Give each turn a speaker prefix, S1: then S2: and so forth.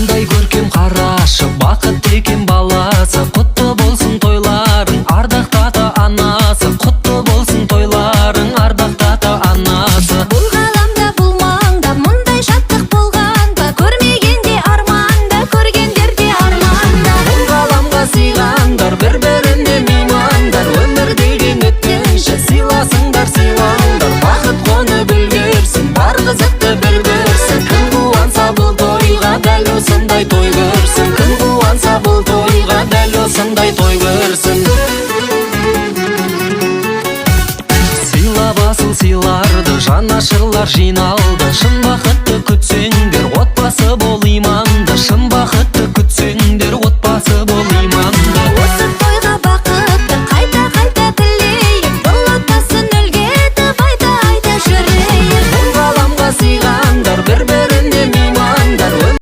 S1: Қандай көркем қарашы, бақытты екен баласы. Құтты болсын тойларың, ардақты ата анасы. Құтты болсын тойларың, ардақты ата анасы.
S2: Бұл ғаламда, бұл маңда мұндай шаттық болғанда, көрмегенде арманда, көргендерде арманда.
S1: Бұл ғаламға сыйғандар, бір-біріне меймандар. Өмір деген өткенше сыйласыңдар, сыйлаңдар. Бақыт қонып үлгерсін, бар қызықты бір көрсін. Кім қуанса бұл тойға дәл осындай той көрсін. Кім қуанса бұл тойға дәл осындай той көрсін. Сыйлап асыл сыйларды, жанашырлар жиналды. Шын